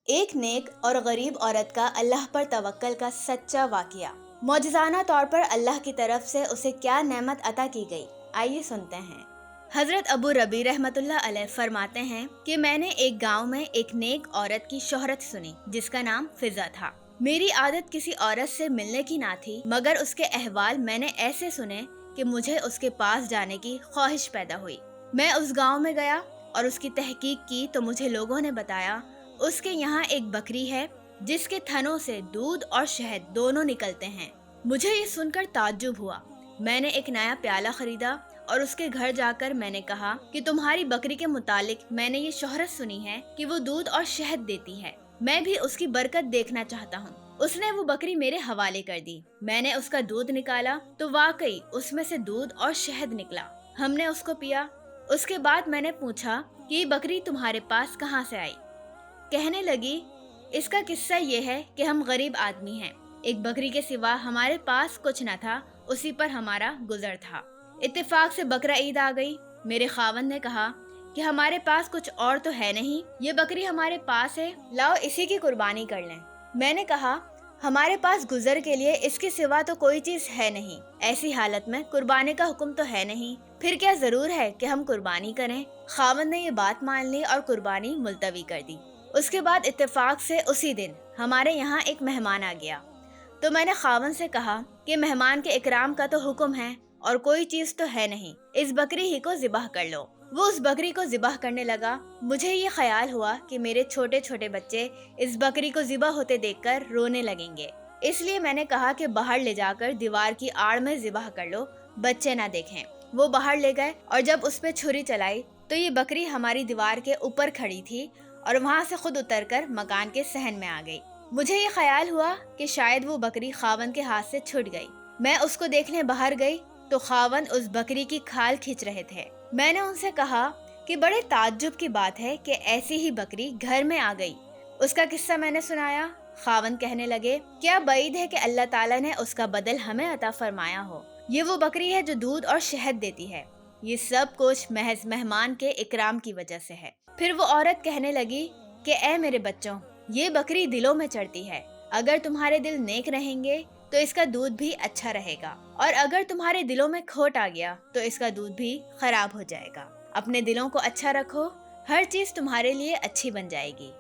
ایک نیک اور غریب عورت کا اللہ پر توکل کا سچا واقعہ۔ معجزانہ طور پر اللہ کی طرف سے اسے کیا نعمت عطا کی گئی، آئیے سنتے ہیں۔ حضرت ابو ربی رحمۃ اللہ علیہ فرماتے ہیں کہ میں نے ایک گاؤں میں ایک نیک عورت کی شہرت سنی جس کا نام فضا تھا۔ میری عادت کسی عورت سے ملنے کی نہ تھی، مگر اس کے احوال میں نے ایسے سنے کہ مجھے اس کے پاس جانے کی خواہش پیدا ہوئی۔ میں اس گاؤں میں گیا اور اس کی تحقیق کی تو مجھے لوگوں نے بتایا اس کے یہاں ایک بکری ہے جس کے تھنوں سے دودھ اور شہد دونوں نکلتے ہیں۔ مجھے یہ سن کر تعجب ہوا۔ میں نے ایک نیا پیالہ خریدا اور اس کے گھر جا کر میں نے کہا کہ تمہاری بکری کے متعلق میں نے یہ شہرت سنی ہے کہ وہ دودھ اور شہد دیتی ہے، میں بھی اس کی برکت دیکھنا چاہتا ہوں۔ اس نے وہ بکری میرے حوالے کر دی۔ میں نے اس کا دودھ نکالا تو واقعی اس میں سے دودھ اور شہد نکلا۔ ہم نے اس کو پیا۔ اس کے بعد میں نے پوچھا کہ یہ بکری تمہارے پاس کہاں سے آئی؟ کہنے لگی، اس کا قصہ یہ ہے کہ ہم غریب آدمی ہیں، ایک بکری کے سوا ہمارے پاس کچھ نہ تھا، اسی پر ہمارا گزر تھا۔ اتفاق سے بقرہ عید آ گئی۔ میرے خاوند نے کہا کہ ہمارے پاس کچھ اور تو ہے نہیں، یہ بکری ہمارے پاس ہے، لاؤ اسی کی قربانی کر لیں۔ میں نے کہا ہمارے پاس گزر کے لیے اس کے سوا تو کوئی چیز ہے نہیں، ایسی حالت میں قربانی کا حکم تو ہے نہیں، پھر کیا ضرور ہے کہ ہم قربانی کریں؟ خاوند نے یہ بات مان لی اور قربانی ملتوی کر دی۔ اس کے بعد اتفاق سے اسی دن ہمارے یہاں ایک مہمان آ گیا، تو میں نے خاوند سے کہا کہ مہمان کے اکرام کا تو حکم ہے اور کوئی چیز تو ہے نہیں، اس بکری ہی کو ذبح کر لو۔ وہ اس بکری کو ذبح کرنے لگا۔ مجھے یہ خیال ہوا کہ میرے چھوٹے چھوٹے بچے اس بکری کو ذبح ہوتے دیکھ کر رونے لگیں گے، اس لیے میں نے کہا کہ باہر لے جا کر دیوار کی آڑ میں ذبح کر لو، بچے نہ دیکھیں۔ وہ باہر لے گئے اور جب اس پہ چھری چلائی تو یہ بکری ہماری دیوار کے اوپر کھڑی تھی اور وہاں سے خود اتر کر مکان کے صحن میں آ گئی۔ مجھے یہ خیال ہوا کہ شاید وہ بکری خاوند کے ہاتھ سے چھوٹ گئی۔ میں اس کو دیکھنے باہر گئی تو خاوند اس بکری کی کھال کھینچ رہے تھے۔ میں نے ان سے کہا کہ بڑے تعجب کی بات ہے کہ ایسی ہی بکری گھر میں آ گئی۔ اس کا قصہ میں نے سنایا۔ خاوند کہنے لگے، کیا بعید ہے کہ اللہ تعالیٰ نے اس کا بدل ہمیں عطا فرمایا ہو۔ یہ وہ بکری ہے جو دودھ اور شہد دیتی ہے۔ یہ سب کچھ محض مہمان کے اکرام کی وجہ سے ہے۔ پھر وہ عورت کہنے لگی کہ اے میرے بچوں، یہ بکری دلوں میں چڑھتی ہے، اگر تمہارے دل نیک رہیں گے تو اس کا دودھ بھی اچھا رہے گا، اور اگر تمہارے دلوں میں کھوٹ آ گیا تو اس کا دودھ بھی خراب ہو جائے گا۔ اپنے دلوں کو اچھا رکھو، ہر چیز تمہارے لیے اچھی بن جائے گی۔